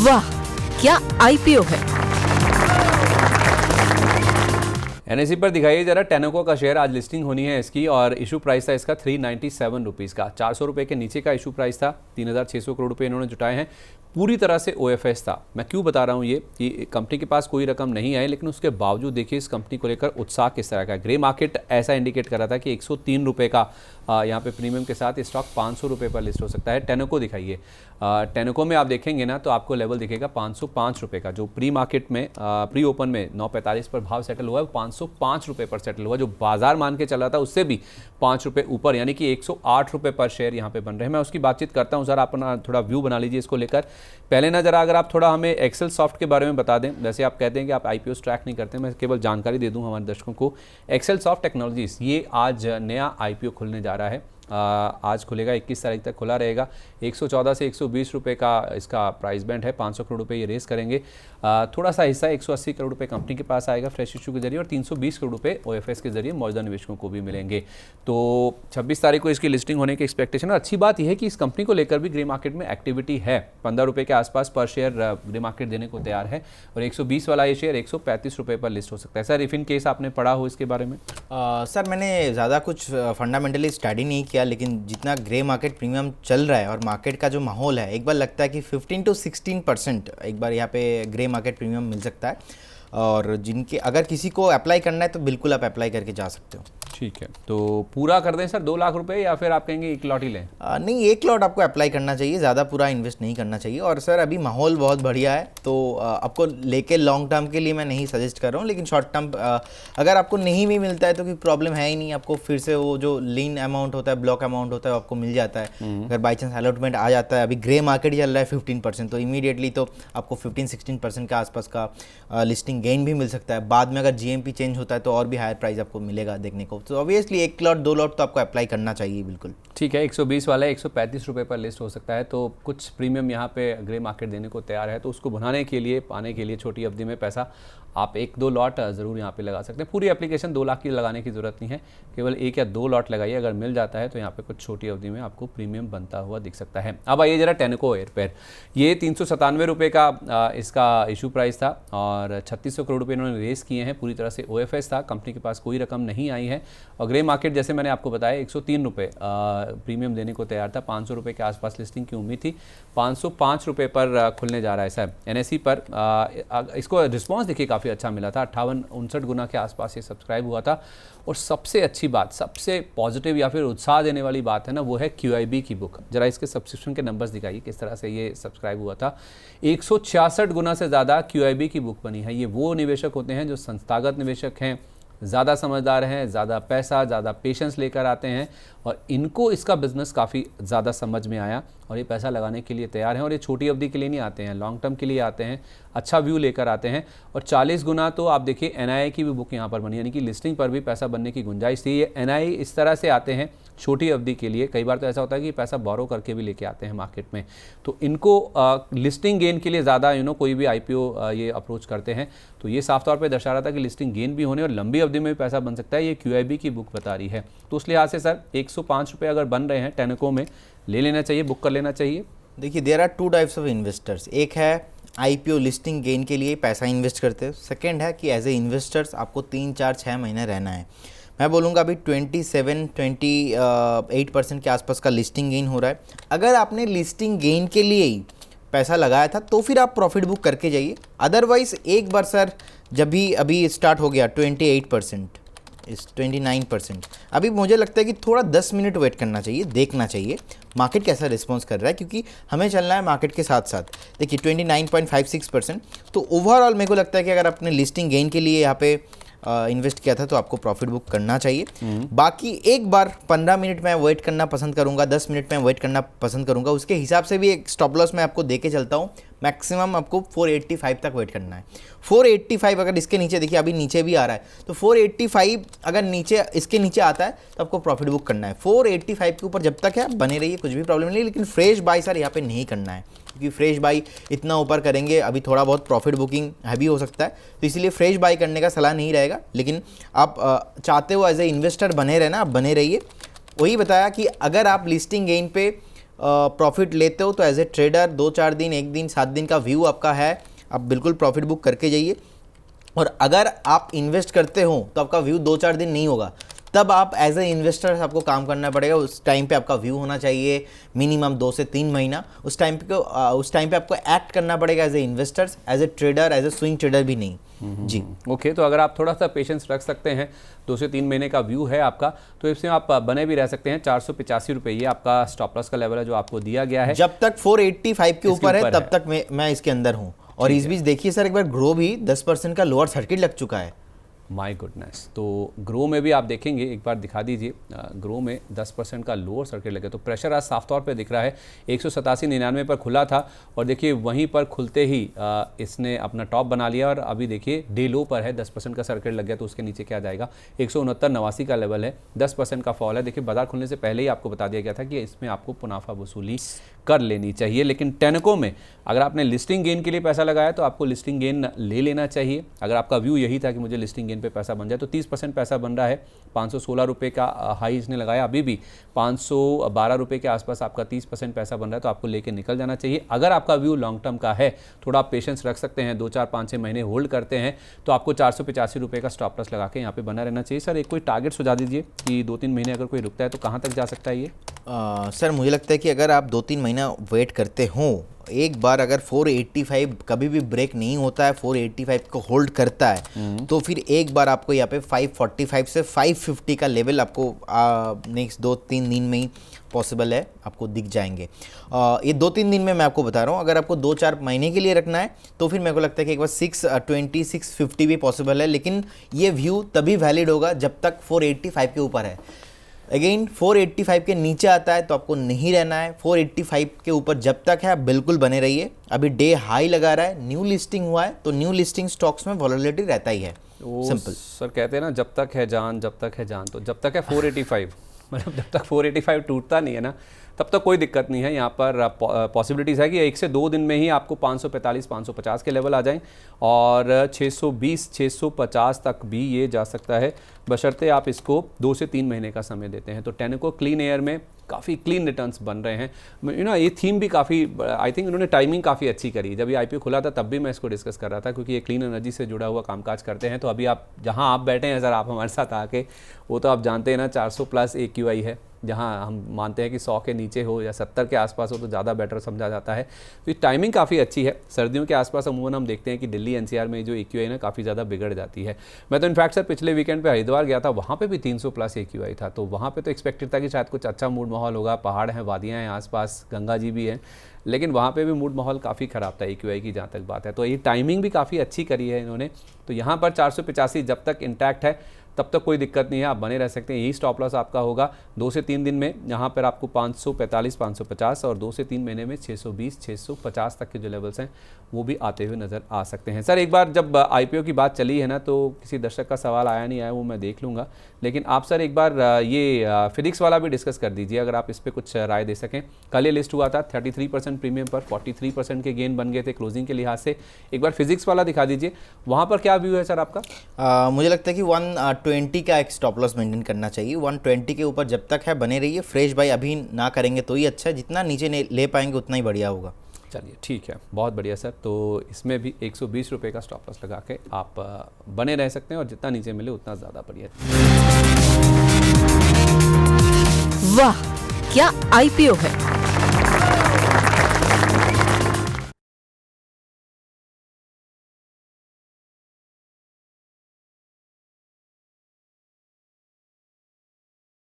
वाह, क्या आईपीओ है। एनएसई पर दिखाइए जरा टेनेको का शेयर। आज लिस्टिंग होनी है इसकी और इशू प्राइस था इसका 397 रुपीज़ का। 400 रुपये के नीचे का इशू प्राइस था। 3600 करोड़ रुपए इन्होंने जुटाए हैं। पूरी तरह से ओएफएस था। मैं क्यों बता रहा हूँ ये कि कंपनी के पास कोई रकम नहीं आई, लेकिन उसके बावजूद देखिए इस कंपनी को लेकर उत्साह किस तरह का है। ग्रे मार्केट ऐसा इंडिकेट कर रहा था कि 103 रुपये का यहाँ पे प्रीमियम के साथ स्टॉक 500 रुपये पर लिस्ट हो सकता है। टेनेको दिखाइए। टेनेको में आप देखेंगे ना तो आपको लेवल दिखेगा 505 रुपये का, जो प्री मार्केट में प्री ओपन में 945 पर भाव सेटल हुआ है, 505 रुपये पर सेटल हुआ। जो बाजार मान के चला था उससे भी 5 रुपये ऊपर, यानी कि 108 रुपये पर शेयर यहाँ पे बन रहे हैं। मैं उसकी बातचीत करता हूँ। सर अपना थोड़ा व्यू बना लीजिए इसको लेकर। पहले ना जरा अगर आप थोड़ा हमें एक्सेल सॉफ्ट के बारे में बता दें। वैसे आप कहते हैं कि आप आईपीओ ट्रैक नहीं करते, मैं केवल जानकारी दे दूं हमारे दर्शकों को। एक्सेल सॉफ्ट टेक्नोलॉजीज ये आज नया आईपीओ खुलने जा रहा है। आज खुलेगा, 21 तारीख तक खुला रहेगा। 114 से 120 रुपये का इसका प्राइस बैंड है। 500 करोड़ रुपए ये रेस करेंगे। थोड़ा सा हिस्सा 180 करोड़ रुपए कंपनी के पास आएगा फ्रेश इशू के जरिए, और 320 करोड़ रुपए ओएफएस के जरिए मौजूदा निवेशकों को भी मिलेंगे। तो 26 तारीख को इसकी लिस्टिंग होने की एक्सपेक्टेशन है। अच्छी बात यह है कि इस कंपनी को लेकर भी ग्रे मार्केट में एक्टिविटी है। 15 रुपये के आसपास पर शेयर ग्रे मार्केट देने को तैयार है, और 120 वाला ये शेयर 135 रुपये पर लिस्ट हो सकता है। सर इफ इन केस आपने पढ़ा हो इसके बारे में? सर मैंने ज़्यादा कुछ फंडामेंटली स्टडी नहीं किया, लेकिन जितना ग्रे मार्केट प्रीमियम चल रहा है और मार्केट का जो माहौल है, एक बार लगता है कि 15 to 16% एक बार यहाँ पे ग्रे मार्केट प्रीमियम मिल सकता है। और जिनके अगर किसी को अप्लाई करना है तो बिल्कुल आप अप्लाई करके जा सकते हो। ठीक है, तो पूरा कर दें सर 2 लाख रुपए, या फिर आप कहेंगे एक लॉट ही लें? नहीं, एक लॉट आपको अप्लाई करना चाहिए, ज़्यादा पूरा इन्वेस्ट नहीं करना चाहिए। और सर अभी माहौल बहुत बढ़िया है, तो आपको लेके लॉन्ग टर्म के लिए मैं नहीं सजेस्ट कर रहा हूँ, लेकिन शॉर्ट टर्म अगर आपको नहीं भी मिलता है तो कोई प्रॉब्लम है ही नहीं। आपको फिर से वो जो लीन अमाउंट होता है, ब्लॉक अमाउंट होता है, आपको मिल जाता है। अगर बाई चांस अलॉटमेंट आ जाता है, अभी ग्रे मार्केट चल रहा है 15%, तो इमीडिएटली तो आपको 15-16% के आसपास का लिस्टिंग गेन भी मिल सकता है। बाद में अगर जीएमपी चेंज होता है तो और भी हायर प्राइस आपको मिलेगा देखने को। तो ऑब्वियसली एक लॉट 2 लॉट तो आपको अप्लाई करना चाहिए बिल्कुल। ठीक है, 120 वाला 135 रुपये पर लिस्ट हो सकता है। तो कुछ प्रीमियम यहाँ पे ग्रे मार्केट देने को तैयार है, तो उसको बनाने के लिए, पाने के लिए छोटी अवधि में पैसा आप 1-2 लॉट ज़रूर यहाँ पे लगा सकते हैं। पूरी एप्लीकेशन 2 लाख की लगाने की ज़रूरत नहीं है, केवल 1 या 2 लॉट लगाइए। अगर मिल जाता है तो यहाँ पे कुछ छोटी अवधि में आपको प्रीमियम बनता हुआ दिख सकता है। अब आइए जरा टेनेको एयरपेयर। ये 397 रुपये का इसका इशू प्राइस था, और 3600 करोड़ रुपये इन्होंने रेस किए हैं। पूरी तरह से ओएफएस था, कंपनी के पास कोई रकम नहीं आई है। और ग्रे मार्केट जैसे मैंने आपको बताया 103 रुपये प्रीमियम देने को तैयार था। 500 रुपये के आसपास लिस्टिंग की उम्मीद थी। 505 रुपये पर खुलने जा रहा है सर एनएसई पर। इसको रिस्पॉन्स देखिए काफ़ी अच्छा मिला था। 58-59 गुना के आसपास ये सब्सक्राइब हुआ था। और सबसे अच्छी बात, सबसे पॉजिटिव या फिर उत्साह देने वाली बात है ना, वो है क्यूआईबी की बुक। जरा इसके सब्सक्रिप्शन के नंबर्स दिखाइए किस तरह से ये सब्सक्राइब हुआ था। 166 गुना से ज़्यादा क्यूआईबी की बुक बनी है। ये वो निवेशक होते हैं जो संस्थागत निवेशक हैं, ज़्यादा समझदार हैं, ज़्यादा पैसा, ज़्यादा पेशेंस लेकर आते हैं, और इनको इसका बिज़नेस काफ़ी ज़्यादा समझ में आया और ये पैसा लगाने के लिए तैयार हैं। और ये छोटी अवधि के लिए नहीं आते हैं, लॉन्ग टर्म के लिए आते हैं, अच्छा व्यू लेकर आते हैं। और 40 गुना तो आप देखिए एनआईआई की भी बुक यहाँ पर बनी, यानी कि लिस्टिंग पर भी पैसा बनने की गुंजाइश थी। ये एनआईआई इस तरह से आते हैं छोटी अवधि के लिए। कई बार तो ऐसा होता है कि पैसा बोरो करके भी लेके आते हैं मार्केट में, तो इनको लिस्टिंग गेन के लिए ज़्यादा कोई भी आईपीओ ये अप्रोच करते हैं। तो ये साफ तौर पे दर्शा रहा था कि लिस्टिंग गेन भी होने और लंबी अवधि में भी पैसा बन सकता है। ये क्यूआईबी की बुक बता रही है। तो उस लिहाज से सर 105 रुपये अगर बन रहे हैं टेनेको में, ले लेना चाहिए, बुक कर लेना चाहिए। देखिए, there are 2 types of investors. एक है आईपीओ लिस्टिंग गेन के लिए पैसा इन्वेस्ट करते हैं। सेकंड है कि एज ए इन्वेस्टर्स आपको 3-4-6 महीने रहना है। मैं बोलूँगा अभी 27-28% के आसपास का लिस्टिंग गेन हो रहा है। अगर आपने लिस्टिंग गेन के लिए ही पैसा लगाया था तो फिर आप प्रॉफिट बुक करके जाइए। अदरवाइज एक बार सर जब भी अभी स्टार्ट हो गया 28%, इस 29%, अभी मुझे लगता है कि थोड़ा 10 मिनट वेट करना चाहिए, देखना चाहिए मार्केट कैसा रिस्पॉन्स कर रहा है, क्योंकि हमें चलना है मार्केट के साथ साथ। देखिए 29.56%, तो ओवरऑल मेरे को लगता है कि अगर आपने लिस्टिंग गेन के लिए यहाँ पे इन्वेस्ट किया था तो आपको प्रॉफिट बुक करना चाहिए। बाकी एक बार 15 मिनट में वेट करना पसंद करूंगा, 10 मिनट में वेट करना पसंद करूंगा। उसके हिसाब से भी एक स्टॉप लॉस मैं आपको दे के चलता हूँ। मैक्सिमम आपको 485 तक वेट करना है। 485 अगर इसके नीचे, देखिए अभी नीचे भी आ रहा है, तो 485 अगर नीचे, इसके नीचे आता है तो आपको प्रॉफिट बुक करना है। 485 के ऊपर जब तक है बने रहिए, कुछ भी प्रॉब्लम नहीं, लेकिन फ्रेश बाय सर यहाँ पे नहीं करना है, क्योंकि फ्रेश बाई इतना ऊपर करेंगे अभी थोड़ा बहुत प्रॉफिट बुकिंग हैवी हो सकता है, तो इसलिए फ्रेश बाई करने का सलाह नहीं रहेगा। लेकिन आप चाहते हो एज ए इन्वेस्टर बने रहना, आप बने रहिए। वही बताया कि अगर आप लिस्टिंग गेन पे प्रॉफिट लेते हो तो एज ए ट्रेडर 2-4 दिन, 1 दिन, 7 दिन का व्यू आपका है, आप बिल्कुल प्रॉफिट बुक करके जाइए। और अगर आप इन्वेस्ट करते हो तो आपका व्यू 2-4 दिन नहीं होगा, तब आप एज ए इन्वेस्टर आपको काम करना पड़ेगा। उस टाइम पे आपका व्यू होना चाहिए मिनिमम 2 से 3 महीना। उस टाइम पे आपको एक्ट करना पड़ेगा as a investors, as a trader, as a swing trader भी नहीं। जी ओके, तो अगर आप थोड़ा सा पेशेंस रख सकते हैं, 2 से 3 महीने का व्यू है आपका, तो इसमें आप बने भी रह सकते हैं। 485 रुपये ये आपका स्टॉप लॉस का लेवल है जो आपको दिया गया है। जब तक 485 के ऊपर है ऊपर तब तक मैं इसके अंदर हूँ। और इस बीच देखिए सर, एक बार ग्रो भी 10% का लोअर सर्किट लग चुका है। माय गुडनेस, तो ग्रो में भी आप देखेंगे, एक बार दिखा दीजिए, ग्रो में 10% का लोअर सर्किट लगे, तो प्रेशर आज साफ तौर पे दिख रहा है। 187.99 पर खुला था और देखिए वहीं पर खुलते ही इसने अपना टॉप बना लिया और अभी देखिए डे लो पर है। 10% का सर्किट लग गया तो उसके नीचे क्या जाएगा, 169.89 का लेवल है, 10% का फॉल है। देखिए बाजार खुलने से पहले ही आपको बता दिया गया था कि इसमें आपको मुनाफा वसूली कर लेनी चाहिए। लेकिन टेनको में अगर आपने लिस्टिंग गेन के लिए पैसा लगाया तो आपको लिस्टिंग गेन ले लेना चाहिए। अगर आपका व्यू यही था कि मुझे लिस्टिंग गेन पे पैसा बन जाए, तो 30% पैसा बन रहा है। 516 रुपये का हाई इसने लगाया, अभी भी 512 रुपये के आसपास आपका 30% पैसा बन रहा है, तो आपको लेके निकल जाना चाहिए। अगर आपका व्यू लॉन्ग टर्म का है, थोड़ा आप पेशेंस रख सकते हैं, 2, 4, 5, 6 महीने होल्ड करते हैं, तो आपको 485 रुपये का स्टॉप लॉस लगा के यहाँ पे बना रहना चाहिए। सर एक कोई टारगेट सुझा दीजिए कि 2-3 महीने अगर कोई रुकता है तो कहाँ तक जा सकता है ये? सर मुझे लगता है कि अगर आप 2-3 महीना वेट करते हो, एक बार अगर 485 कभी भी ब्रेक नहीं होता है, 485 को होल्ड करता है, तो फिर एक बार आपको यहाँ पे 545 से 550 का लेवल आपको नेक्स्ट 2-3 दिन में ही पॉसिबल है, आपको दिख जाएंगे। ये 2-3 दिन में मैं आपको बता रहा हूँ। अगर आपको 2-4 महीने के लिए रखना है तो फिर मेरे को लगता है कि एक बार 620, 650 भी पॉसिबल है, लेकिन ये व्यू तभी वैलिड होगा जब तक 485 के ऊपर है। अगेन 485 के नीचे आता है तो आपको नहीं रहना है। 485 के ऊपर जब तक है आप बिल्कुल बने रहिए। अभी डे हाई लगा रहा है, न्यू लिस्टिंग हुआ है, तो न्यू लिस्टिंग स्टॉक्स में वॉलेटिलिटी रहता ही है। सिंपल सर कहते हैं ना, जब तक है जान, जब तक है जान, तो जब तक है 485 मतलब जब तक 485 टूटता नहीं है ना, तब तक कोई दिक्कत नहीं है। यहाँ पर पॉसिबिलिटीज़ है कि 1 से 2 दिन में ही आपको 545, 550 के लेवल आ जाएं और 620, 650 तक भी ये जा सकता है, बशर्ते आप इसको 2 से 3 महीने का समय देते हैं। तो टेनको क्लीन एयर में काफ़ी क्लीन रिटर्न्स बन रहे हैं। ये थीम भी काफ़ी, आई थिंक इन्होंने टाइमिंग काफ़ी अच्छी करी। जब ये IPO खुला था तब भी मैं इसको डिस्कस कर रहा था, क्योंकि ये क्लीन एनर्जी से जुड़ा हुआ कामकाज करते हैं। तो अभी आप जहां आप बैठे हैं सर, आप हमारे साथ आके, वो तो आप जानते हैं ना 400 प्लस AQI है, जहां हम मानते हैं कि 100 के नीचे हो या 70 के आसपास हो तो ज़्यादा बेटर समझा जाता है। तो ये टाइमिंग काफ़ी अच्छी है। सर्दियों के आसपास अमूमन हम देखते हैं कि दिल्ली NCR में जो AQI ना काफ़ी ज़्यादा बिगड़ जाती है। मैं तो इनफैक्ट सर पिछले वीकेंड पे हरिद्वार गया था, वहाँ पे भी 300 प्लस AQI था। तो वहाँ पे तो एक्सपेक्टेड था कि शायद कुछ अच्छा मूड माहौल होगा, पहाड़ हैं, वादियाँ हैं आसपास, गंगा जी भी हैं, लेकिन वहाँ पे भी मूड माहौल काफ़ी ख़राब था AQI की जहाँ तक बात है। तो ये टाइमिंग भी काफ़ी अच्छी करी है इन्होंने। तो यहाँ पर 485 जब तक इंटैक्ट है तब तक कोई दिक्कत नहीं है, आप बने रह सकते हैं। यही स्टॉप लॉस आपका होगा 2 से 3 दिन में। यहाँ पर आपको 545, 550 और 2 से 3 महीने में 620, 650 तक के जो लेवल्स हैं वो भी आते हुए नज़र आ सकते हैं। सर एक बार जब IPO की बात चली है ना, तो किसी दर्शक का सवाल आया नहीं आया वो मैं देख लूँगा, लेकिन आप सर एक बार ये फिजिक्स वाला भी डिस्कस कर दीजिए, अगर आप इस पर कुछ राय दे सकें। कल ये लिस्ट हुआ था 33% प्रीमियम पर, 43% के गेन बन गए थे क्लोजिंग के लिहाज से। एक बार फिजिक्स वाला दिखा दीजिए, वहाँ पर क्या व्यू है सर आपका? मुझे लगता है कि 120 का एक स्टॉप लॉस मेंटेन करना चाहिए। 120 के ऊपर जब तक है बने रहिए। फ्रेश बाय अभी ना करेंगे तो ही अच्छा है, जितना नीचे ले पाएंगे उतना ही बढ़िया होगा। चलिए ठीक है, बहुत बढ़िया सर। तो इसमें भी 120 रुपये का स्टॉप लॉस लगा के आप बने रह सकते हैं और जितना नीचे मिले उतना ज़्यादा बढ़िया। वाह क्या IPO है।